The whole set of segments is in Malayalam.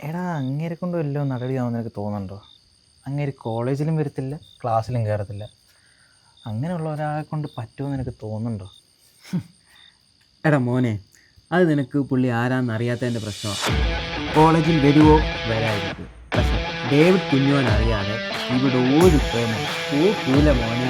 എടാ അങ്ങേരെ കൊണ്ട് വല്ലതും നടപടിയാവുമെന്ന് നിനക്ക് തോന്നുന്നുണ്ടോ? അങ്ങേര് കോളേജിലും വരത്തില്ല, ക്ലാസ്സിലും കയറത്തില്ല. അങ്ങനെയുള്ള ഒരാളെ കൊണ്ട് പറ്റുമെന്ന് നിനക്ക് തോന്നുന്നുണ്ടോ? എടാ മോനെ, അത് നിനക്ക് പുള്ളി ആരാന്ന് അറിയാത്തതിൻ്റെ പ്രശ്നമാണ്. കോളേജിൽ വരുവോ വരായിരിക്കും, പക്ഷെ ഡേവിഡ് കുഞ്ഞോൻ അറിയാതെ ഇവിടെ ഒരു പ്രേമം പോകൂല മോനെ.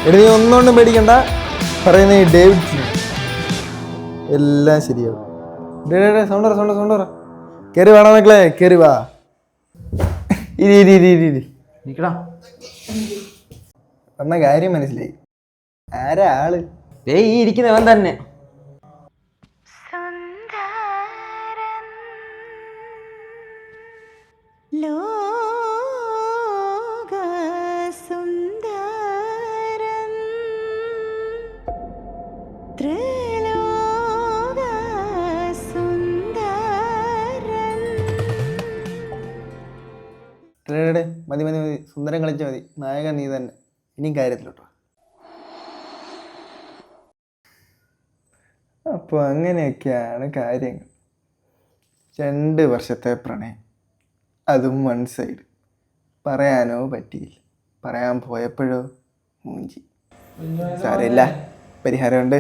എടി നീ ഒന്നുകൊണ്ടും പേടിക്കണ്ട, പറയുന്ന ഈ ഡേവിഡ്സിന് എല്ലാം ശരിയാവും. സൗണ്ടറ കയറി വേണം മക്കളെ, കയറി വാ. ഇരി ഇരി ഇരി ഇരി ഇരി നിക്കടാ. പറഞ്ഞ കാര്യം മനസ്സിലായി. ആരാ ആള്? ഈ ഇരിക്കുന്നവൻ തന്നെ. മതി മതി മതി, സുന്ദരം കളിച്ച മതി. നായകൻ നീ തന്നെ, ഇനിയും കാര്യത്തിലോട്ടോ. അപ്പോൾ അങ്ങനെയൊക്കെയാണ് കാര്യങ്ങൾ. 2 വർഷത്തെ പ്രണയം, അതും വൺ സൈഡ്. പറയാനോ പറ്റിയില്ല, പറയാൻ പോയപ്പോഴോ മൂഞ്ചി. സാരമില്ല, പരിഹാരമുണ്ട്.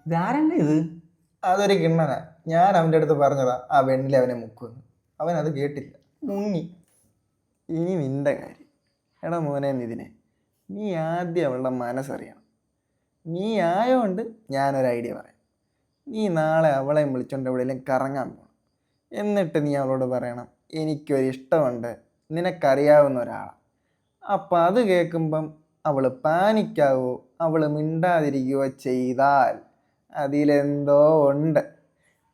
ഇതാരണ്ട ഇത്? അതൊരു കിണ്ണന. ഞാൻ അവൻ്റെ അടുത്ത് പറഞ്ഞതാ ആ വെണ്ണിൽ അവനെ മുക്കുമെന്ന്. അവൻ അത് കേട്ടില്ല, മുങ്ങി. ഇനി നിന്റെ കാര്യം. എടാ മോനെ നിതിനെ, നീ ആദ്യം അവളുടെ മനസ്സറിയണം. നീ ആയതുകൊണ്ട് ഞാനൊരു ഐഡിയ പറയാം. നീ നാളെ അവളെയും വിളിച്ചോണ്ട് എവിടെയെങ്കിലും കറങ്ങാൻ പോകണം. എന്നിട്ട് നീ അവളോട് പറയണം, എനിക്കൊരിഷ്ടമുണ്ട്, നിനക്കറിയാവുന്ന ഒരാളാണ്. അപ്പം അത് കേൾക്കുമ്പം അവൾ പാനിക്കാവോ, അവൾ മിണ്ടാതിരിക്കുകയോ ചെയ്താൽ അതിലെന്തോ ഉണ്ട്.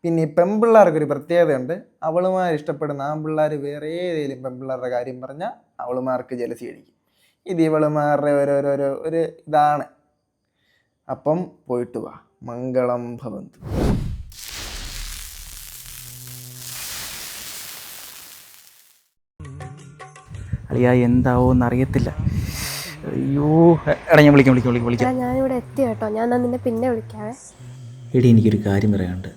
പിന്നെ ഈ പെൺപിള്ളേർക്കൊരു പ്രത്യേകതയുണ്ട്. അവളുമാർ ഇഷ്ടപ്പെടുന്ന ആൺപിള്ളേർ വേറെ ഏതെങ്കിലും പെൺപിള്ളേരുടെ കാര്യം പറഞ്ഞാൽ അവളുമാർക്ക് ജലസി അടിക്കും. ഇത് ഇവളുമാരുടെ ഓരോരോരോ ഒരു ഇതാണ്. അപ്പം പോയിട്ട് വാ. മംഗളം ഭവന്തു. അളിയാ എന്താവോന്ന് അറിയത്തില്ല. അയ്യോ എടാ, ഞാൻ വിളിക്കാം. ഞാനിവിടെ എത്തി കേട്ടോ. ഞാൻ നിന്നെ പിന്നെ വിളിക്കാവേ. എടി എനിക്കൊരു കാര്യം പറയാനുണ്ട്.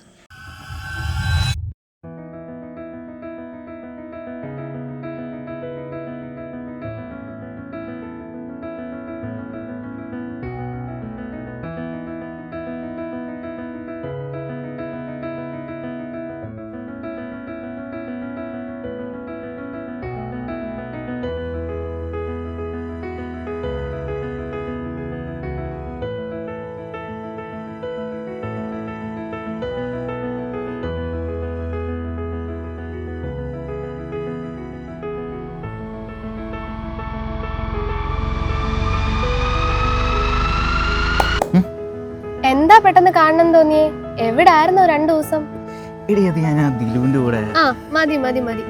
എന്താ പെട്ടെന്ന് കാണണം തോന്നിയേ? എവിടായിരുന്നു 2 ദിവസം? എടി അത് ഞാൻ ആ ദിലുവിൻ്റെ കൂടെ. ആ മതി മതി മതി,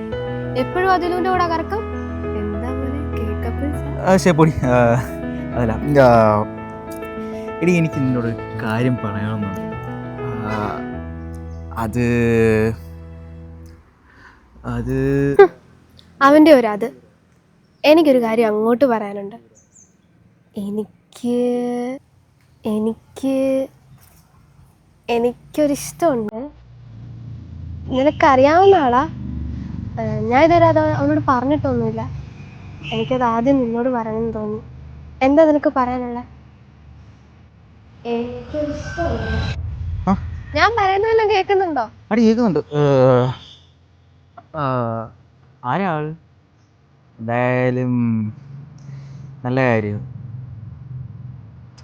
എപ്പോഴും അതിലൂടെ കൂടെ കറക്കം. എന്താ പോലെ പൊടി അതല്ല. എടി എനിക്ക് നിന്നോട് കാര്യം പറയണമെന്നുണ്ട്. അത് അത് അവൻ്റെ അത് എനിക്കൊരു കാര്യം അങ്ങോട്ട് പറയാനുണ്ട്. എനിക്ക് എനിക്ക് എനിക്കൊരിഷ്ടമുണ്ട്. നിനക്കറിയാവുന്ന ആളാ. ഞാൻ ഇതുവരെ അത് അവനോട് പറഞ്ഞിട്ടൊന്നുമില്ല. എനിക്കത് ആദ്യം നിന്നോട് പറയണമെന്ന് തോന്നി. എന്താ നിനക്ക് പറയാനുള്ള? ഞാൻ പറയുന്നതെല്ലാം കേൾക്കുന്നുണ്ടോ? അടി കേൾക്കുന്നുണ്ട്. ആരാ ആള്? എന്തായാലും നല്ല കാര്യം,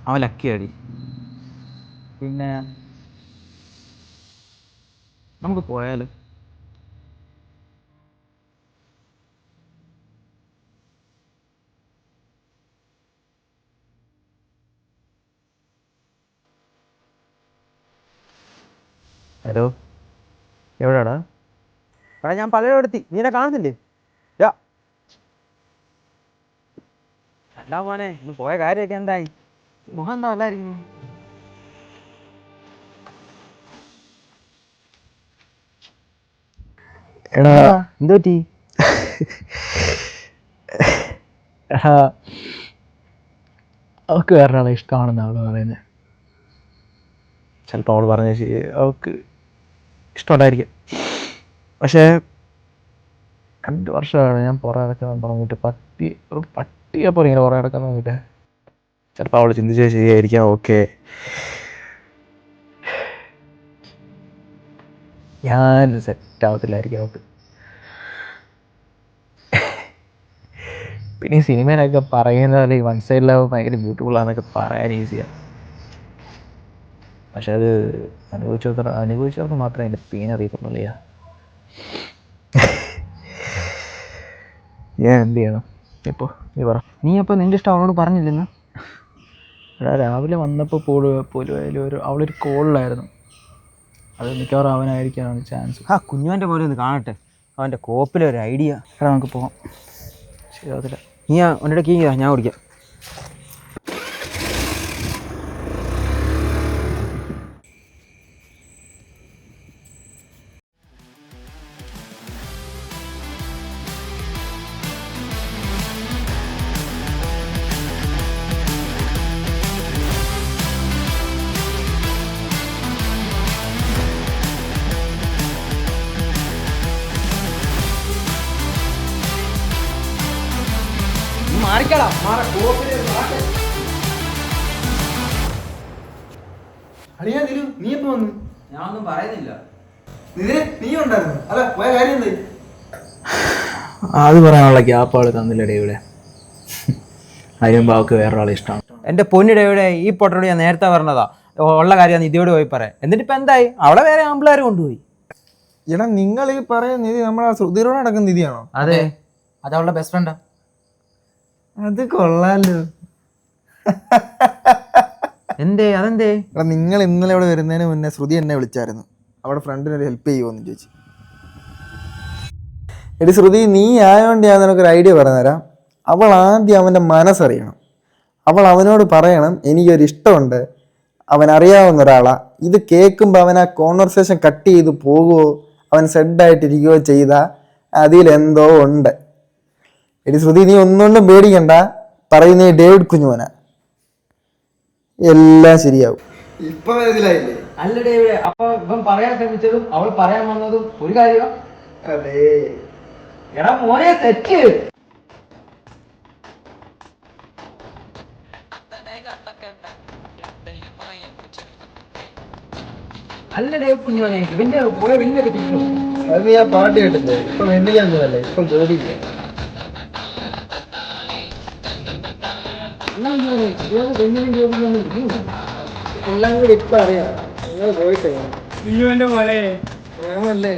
അവൻ ലക്കിയാടി. പിന്നെ നമുക്ക് പോയാലോ? ഹലോ എവിടെടാ? എടാ ഞാൻ പലയിടത്തി, നീ എന്നെ കാണുന്നില്ലേ? യാ അല്ല മോനെ, ഇന്ന് പോയ കാര്യമൊക്കെ എന്തായി? മുഖം എന്താ അല്ലായിരിക്കുന്നു? എടാ എന്ത് പറ്റി? എടാ അവൾക്ക് വേറൊരാളെ ഇഷ്ടമാണെന്ന് അവൾ പറയുന്നത്. ചിലപ്പോൾ അവൾ പറഞ്ഞ അവൾക്ക് ഇഷ്ടമുണ്ടായിരിക്കും. പക്ഷേ 2 വർഷമാണ് ഞാൻ പുറം അടക്കാൻ തുടങ്ങിയിട്ട്. പട്ടിയെപ്പോലെ ഇങ്ങനെ പുറം അടക്കാൻ തുടങ്ങിയിട്ട്. ചിലപ്പോൾ അവൾ ചിന്തിച്ചാൽ ശരിയായിരിക്കാം. ഓക്കെ, ഞാൻ സെറ്റ് ആവത്തില്ലായിരിക്കും അവൾക്ക്. പിന്നെ ഈ സിനിമയിലൊക്കെ പറയുന്നത് ഈ വൺ സൈഡ് ലവ് ഭയങ്കര ബ്യൂട്ടിഫുൾ ആണെന്നൊക്കെ പറയാൻ ഈസിയാണ്. പക്ഷെ അത് അനുഭവിച്ചവർക്ക് മാത്രമേ അതിൻ്റെ പെയിൻ അറിയത്തുള്ളൂ. ഞാൻ എന്ത് ചെയ്യണം ഇപ്പോൾ? നീ പറ. നീ അപ്പോൾ നിൻ്റെ ഇഷ്ടം അവളോട് പറഞ്ഞില്ലെന്ന്? എടാ രാവിലെ വന്നപ്പോൾ പോലും അവളൊരു കോളിലായിരുന്നു. അത് മിക്കവാറും അവനായിരിക്കാനാണ് ചാൻസ്. ആ കുഞ്ഞുവൻ്റെ പോലെ ഒന്ന് കാണട്ടെ, അവൻ്റെ കോപ്പിലൊരു ഐഡിയ. എടാ നമുക്ക് പോവാം. ശരിയാവത്തില്ല. നീ അവൻ്റെ കീ ഞാൻ ഓടിക്കാം. മാറിക്കടാ, അളിയാ നിലു, നീ എപ്പോ വന്നു? ഞാൻ ഒന്നും പറയുന്നില്ല. നിതിനെ നീ ഉണ്ടായിരുന്നു? അല്ല പോയ കാര്യം എന്തായി? അത് പറയാനുള്ള ഗ്യാപ്പ് ആൾ തന്നില്ലടേ ഇവിടെ. അതിനും അവൾക്ക് വേറൊരാളെ ഇഷ്ടമാണ്. എൻ്റെ പൊന്നിടയുടെ ഈ പൊട്ടോട് ഞാൻ നേരത്തെ പറഞ്ഞതാ, ഉള്ള കാര്യം നിധിയോട് പോയി പറയാം. എന്നിട്ട് ഇപ്പം എന്തായി? അവളെ വേറെ ആമ്പിളാർ കൊണ്ടുപോയി. എടാ നിങ്ങൾ ഈ പറയുന്ന നിധി നമ്മളെ ശ്രുതിയോട് നടക്കുന്ന നിധിയാണോ? അതെ, അത് അവളുടെ ബെസ്റ്റ് ഫ്രണ്ടാ. അത് കൊള്ളാലോ. എന്തേ? അതെന്തേ? എടാ നിങ്ങൾ ഇന്നലെ ഇവിടെ വരുന്നതിന് മുന്നേ ശ്രുതി എന്നെ വിളിച്ചായിരുന്നു. അവിടെ ഫ്രണ്ടിനൊരു ഹെൽപ്പ് ചെയ്യുമോന്ന് ചോദിച്ചു. എടി ശ്രുതി, നീ ആയതുകൊണ്ട് ഞാൻ നിനക്കൊരു ഐഡിയ പറഞ്ഞുതരാം. അവൾ ആദ്യം അവൻ്റെ മനസ്സറിയണം. അവൾ അവനോട് പറയണം എനിക്കൊരു ഇഷ്ടമുണ്ട്, അവൻ അറിയാവുന്ന ഒരാളാ. ഇത് കേൾക്കുമ്പോൾ അവൻ ആ കോൺവെർസേഷൻ കട്ട് ചെയ്ത് പോകുമോ, അവൻ സെഡായിട്ടിരിക്കുകയോ ചെയ്താൽ അതിലെന്തോ ഉണ്ട്. എടി ശ്രുതി, നീ ഒന്നുകൊണ്ടും പേടിക്കണ്ട. പറയുന്ന ഡേവിഡ് കുഞ്ഞുമോന, എല്ലാം ശരിയാവും. ഇപ്പൊ മനസ്സിലായില്ലേ? അല്ലടേ, അപ്പൊ ഇവൻ പറയാൻ ശ്രമിച്ചതും അവൾ പറയാൻ വന്നതും ഒരു കാര്യം. അതെ. എടാ മോനെ, തെറ്റ്. അല്ലടേ കുഞ്ഞോനെ, ഇവന്റെ പോയ വലിയൊക്കെ തിരിച്ചു. അത് നീ ആ പാട്ട് കേട്ടില്ലേ? ഇപ്പൊ വെണ്ണിലാന്നതല്ലേ, ഇപ്പൊ ജോലിയില്ല. എല്ലാം കൂടി ഇപ്പൊ അറിയാം. നിങ്ങൾ പോയിട്ട് കുഞ്ഞുവന്റെ പോലെ ഞാനല്ലേ